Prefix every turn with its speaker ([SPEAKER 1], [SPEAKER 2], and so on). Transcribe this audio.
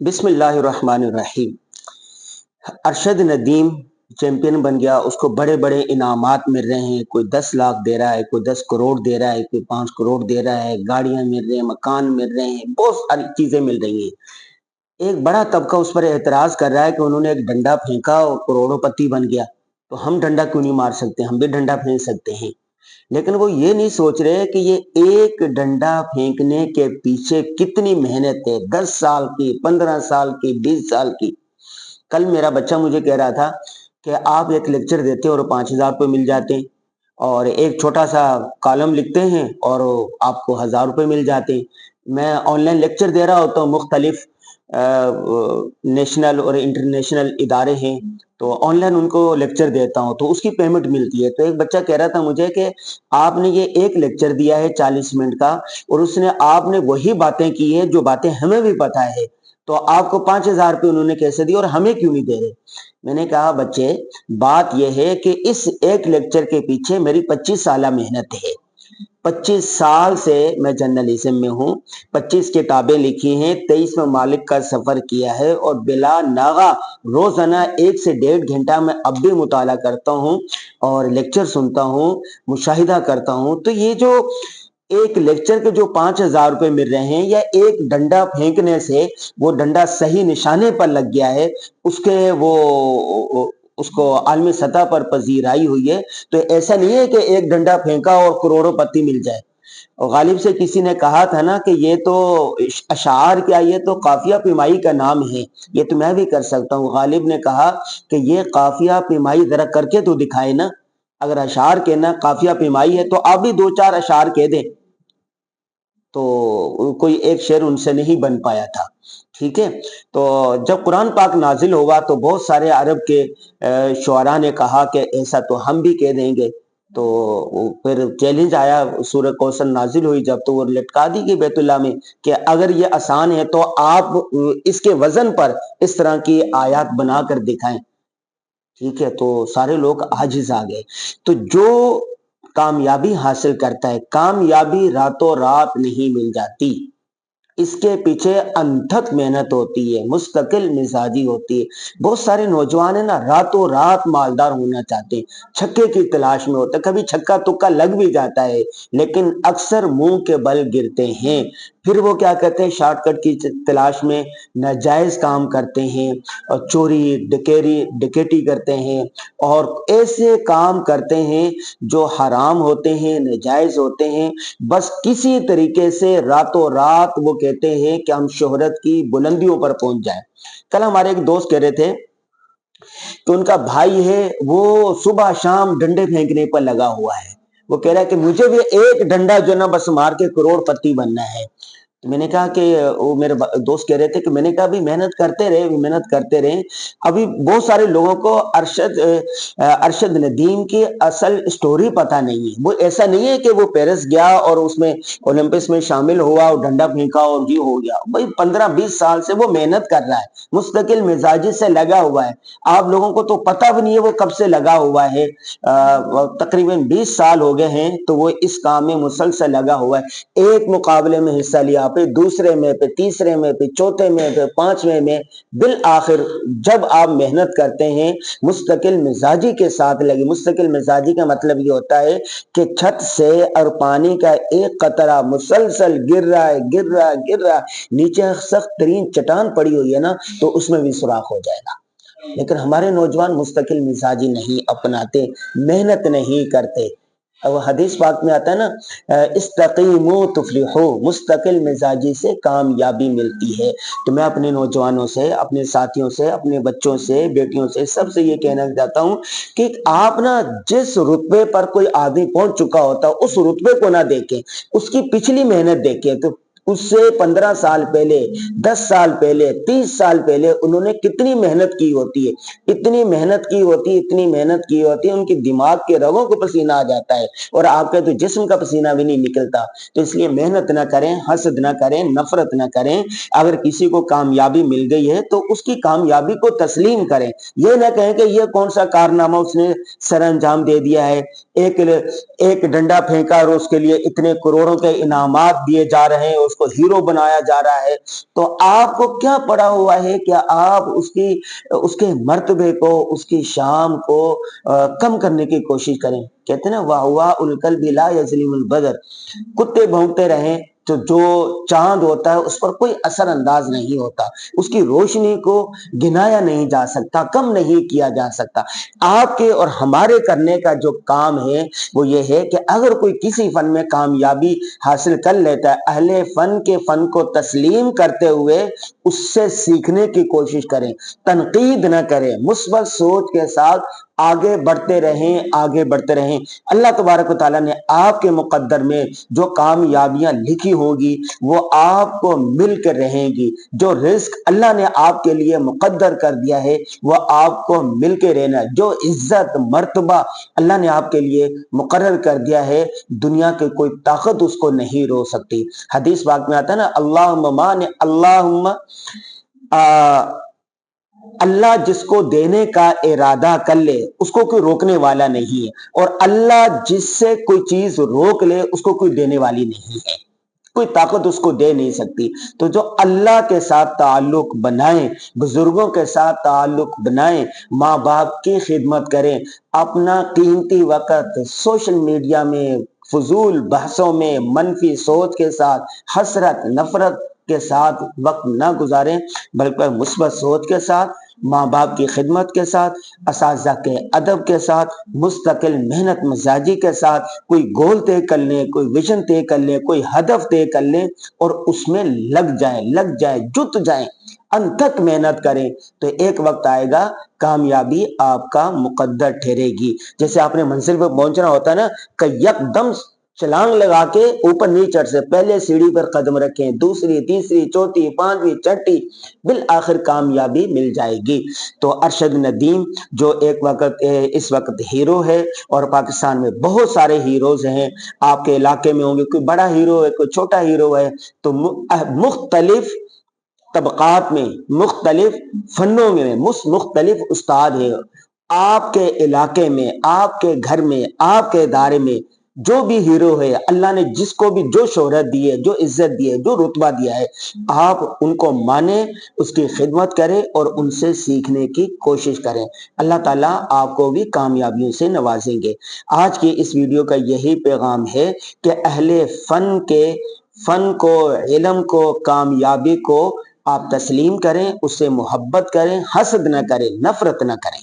[SPEAKER 1] बिस्मिल्लाहिर्रहमानिर्रहीम। अरशद नदीम चैंपियन बन गया, उसको बड़े बड़े इनामात मिल रहे हैं। कोई 10 लाख दे रहा है, कोई 10 करोड़ दे रहा है, कोई 5 करोड़ दे रहा है, गाड़ियां मिल रही हैं, मकान मिल रहे हैं, बहुत सारी चीजें मिल रही हैं। एक बड़ा तबका उस पर एतराज कर रहा है कि उन्होंने एक डंडा फेंका और करोड़ोंपति बन गया, तो हम डंडा क्यों नहीं मार सकते, हम भी डंडा फेंक सकते हैं। लेकिन वो ये नहीं सोच रहे कि ये एक डंडा फेंकने के पीछे कितनी मेहनत है, 10 साल की, 15 साल की, 20 साल की। कल मेरा बच्चा मुझे कह रहा था कि आप एक लेक्चर देते हो और 5,000 रुपये मिल जाते हैं, और एक छोटा सा कॉलम लिखते हैं और आपको 1,000 रुपये मिल जाते हैं। मैं ऑनलाइन लेक्चर दे रहा होता हूँ, मुख्तलिफ नेशनल और इंटरनेशनल इदारे हैं, तो ऑनलाइन उनको लेक्चर देता हूँ, तो उसकी पेमेंट मिलती है। तो एक बच्चा कह रहा था मुझे कि आपने ये एक लेक्चर दिया है 40 मिनट का, और उसने आपने वही बातें की है जो बातें हमें भी पता है, तो आपको 5,000 रुपये उन्होंने कैसे दिए और हमें क्यों नहीं दे रहे। मैंने कहा बच्चे, बात यह है कि इस एक लेक्चर के पीछे मेरी 25 साल मेहनत है। 25 साल से मैं जर्नलिज्म में हूँ, 25 किताबें लिखी हैं, 23 ममालिक का सफर किया है, और बिला नागा रोजाना 1 से 1.5 घंटा मैं अब भी मुताला करता हूँ और लेक्चर सुनता हूँ, मुशाहिदा करता हूँ। तो ये जो एक लेक्चर के जो 5,000 रुपये मिल रहे हैं, या एक डंडा फेंकने से वो डंडा सही निशाने पर लग गया है, उसके वो उसको आलमी सतह पर पजीराई हुई है। तो ऐसा नहीं है कि एक डंडा फेंका और करोड़ों पत्ती मिल जाए। और गालिब से किसी ने कहा था ना कि ये तो अशार क्या, ये तो काफिया पिमाई का नाम है, ये तो मैं भी कर सकता हूँ। गालिब ने कहा कि ये काफिया पिमाई जरा करके तो दिखाए ना। अगर अशार कहना काफिया पिमाई है तो आप भी 2-4 अशार कह दें, तो कोई एक शेर उनसे नहीं बन पाया था। ठीक है, तो जब कुरान पाक नाजिल हुआ तो बहुत सारे अरब के शुअरा ने कहा कि ऐसा तो हम भी कह देंगे। तो फिर चैलेंज आया, सूरह कौसर नाजिल हुई जब, तो वो लटका दी गई बैतुल्लाह में कि अगर ये आसान है तो आप इसके वजन पर इस तरह की आयत बनाकर दिखाएं। ठीक है, तो सारे लोग आजिज आ गए। तो जो कामयाबी हासिल करता है, कामयाबी रातों रात नहीं मिल जाती, इसके पीछे अनथक मेहनत होती है, मुस्तकिल मिजाजी होती है। बहुत सारे नौजवान है ना, रातों रात मालदार होना चाहते हैं, छक्के की तलाश में होते हैं, कभी छक्का तुक्का लग भी जाता है, लेकिन अक्सर मुंह के बल गिरते हैं। फिर वो क्या कहते हैं, शॉर्टकट की तलाश में नाजायज काम करते हैं, और चोरी डकैती करते हैं, और ऐसे काम करते हैं जो हराम होते हैं, नाजायज होते हैं। बस किसी तरीके से रातों रात वो कहते हैं कि हम शोहरत की बुलंदियों पर पहुंच जाएं। कल हमारे एक दोस्त कह रहे थे कि उनका भाई है, वो सुबह शाम डंडे फेंकने पर लगा हुआ है। वो कह रहा है कि मुझे भी एक डंडा जो ना बस मार के करोड़पति बनना है। तो मैंने कहा कि वो मेरे दोस्त कह रहे थे कि मैंने कहा अभी मेहनत करते रहे, मेहनत करते रहे। अभी बहुत सारे लोगों को अरशद नदीम की असल स्टोरी पता नहीं है। वो ऐसा नहीं है कि वो पेरिस गया और उसमें ओलंपिक्स में शामिल हुआ और डंडा फेंका और ये हो गया। भाई 15-20 साल से वो मेहनत कर रहा है, मुस्तकिल मिजाजी से लगा हुआ है। आप लोगों को तो पता भी नहीं है वो कब से लगा हुआ है। तकरीबन 20 साल हो गए हैं तो वो इस काम में मुसलसल लगा हुआ है। एक मुकाबले में हिस्सा लिया, पे दूसरे में, पे तीसरे में, पे चौथे में, पे पांचवें में, बिल आखिर जब आप मेहनत करते हैं मुस्तकिल मिजाजी के साथ लगे। मुस्तकिल मिजाजी का मतलब ये होता है कि छत से और पानी का एक कतरा मुसलसल गिर रहा है, गिर रहा है, गिर रहा है, नीचे सख्त तरीन चट्टान पड़ी हुई है ना, तो उसमें भी सुराख हो जाएगा। लेकिन हमारे नौजवान मुस्तकिल मिजाजी नहीं अपनाते, मेहनत नहीं करते। अब हदीस पाक में आता है ना, इस्तकीमू तुफलिहू, मुस्तकिल मिजाजी से कामयाबी मिलती है। तो मैं अपने नौजवानों से, अपने साथियों से, अपने बच्चों से, बेटियों से, सबसे ये कहना चाहता हूँ कि आप ना जिस रुतबे पर कोई आदमी पहुंच चुका होता है उस रुतबे को ना देखें, उसकी पिछली मेहनत देखें। तो उससे 15 साल पहले, 10 साल पहले, 30 साल पहले उन्होंने कितनी मेहनत की होती है, इतनी मेहनत की होती है, इतनी मेहनत की होती है, उनकी दिमाग के रगों को पसीना आ जाता है, और आपके तो जिस्म का पसीना भी नहीं निकलता। तो इसलिए मेहनत ना करें, हसद ना करें, नफरत ना करें। अगर किसी को कामयाबी मिल गई है तो उसकी कामयाबी को तस्लीम करें। ये ना कहें कि ये कौन सा कारनामा उसने सर अंजाम दे दिया है, एक डंडा फेंका और उसके लिए इतने करोड़ों के इनामात दिए जा रहे हैं, उसको کو हीरो बनाया जा रहा है, तो आपको क्या पड़ा हुआ है कि आप उसके मर्तबे को, उसकी शाम को कम करने की कोशिश करें। कहते हैं ना, वाह वाह उलकल बिला यजलिमुल बदर, कुत्ते भौंकते रहें तो जो चांद होता है उस पर कोई असर अंदाज नहीं होता, उसकी रोशनी को गिनाया नहीं जा सकता, कम नहीं किया जा सकता। आपके और हमारे करने का जो काम है वो ये है कि अगर कोई किसी फन में कामयाबी हासिल कर लेता है, अहले फन के फन को तस्लीम करते हुए उससे सीखने की कोशिश करें, तनकीद न करें, मुस्बत सोच के साथ आगे बढ़ते रहें, आगे बढ़ते रहें। अल्लाह तबारक व तआला ने आपके मुकद्दर में जो कामयाबियां लिखी होगी वो आपको मिलकर रहेंगी। जो रिस्क अल्लाह ने आपके लिए मुकद्दर कर दिया है वो आपको मिलकर रहना। जो इज्जत मर्तबा अल्लाह ने आपके लिए मुकर्रर कर दिया है, दुनिया की कोई ताकत उसको नहीं रोक सकती। हदीस पाक में आता है ना, अल्लाह जिसको देने का इरादा कर ले उसको कोई रोकने वाला नहीं है, और अल्लाह जिससे कोई चीज रोक ले उसको कोई देने वाली नहीं है, कोई ताकत उसको दे नहीं सकती। तो जो अल्लाह के साथ ताल्लुक बनाएं, बुजुर्गों के साथ ताल्लुक बनाएं, माँ बाप की खिदमत करें, अपना कीमती वक्त सोशल मीडिया में फजूल बहसों में, मनफी सोच के साथ, हसरत नफरत के साथ वक्त ना गुजारें, बल्कि मुस्बत सोच के साथ, माँ बाप की खिदमत के साथ, असातिज़ा के अदब के साथ, मुस्तकिल मेहनत मजाजी के साथ कोई गोल तय कर लें, कोई विजन तय कर लें, कोई हदफ तय कर लें और उसमें लग जाए, जुट जाएं, अनथक मेहनत करें, तो एक वक्त आएगा कामयाबी आपका मुकद्दर ठहरेगी। जैसे आपने मंजिल पर पहुंचना होता है ना, कि यकदम छलांग लगा के ऊपर नहीं चढ़ से, पहले सीढ़ी पर कदम रखें, दूसरी, तीसरी, चौथी, पांचवी, छठी, बिल आखिर कामयाबी मिल जाएगी। तो अरशद नदीम जो एक वक्त इस वक्त हीरो है, और पाकिस्तान में बहुत सारे हीरोज हैं, आपके इलाके में होंगे, कोई बड़ा हीरो है, कोई छोटा हीरो है, तो मुख्तलिफ तबकात में, मुख्तलिफ फनों में मुख्तलिफ उस्ताद है। आपके इलाके में, आपके घर में, आपके इदारे में जो भी हीरो है, अल्लाह ने जिसको भी जो शोहरत दी है, जो इज्जत दी है, जो रुतबा दिया है, आप उनको माने, उसकी खिदमत करें और उनसे सीखने की कोशिश करें। अल्लाह ताला आपको भी कामयाबियों से नवाजेंगे। आज की इस वीडियो का यही पैगाम है कि अहले फन को, इल्म को, कामयाबी को आप तस्लीम करें, उससे मोहब्बत करें, हसद न करें, नफरत न करें।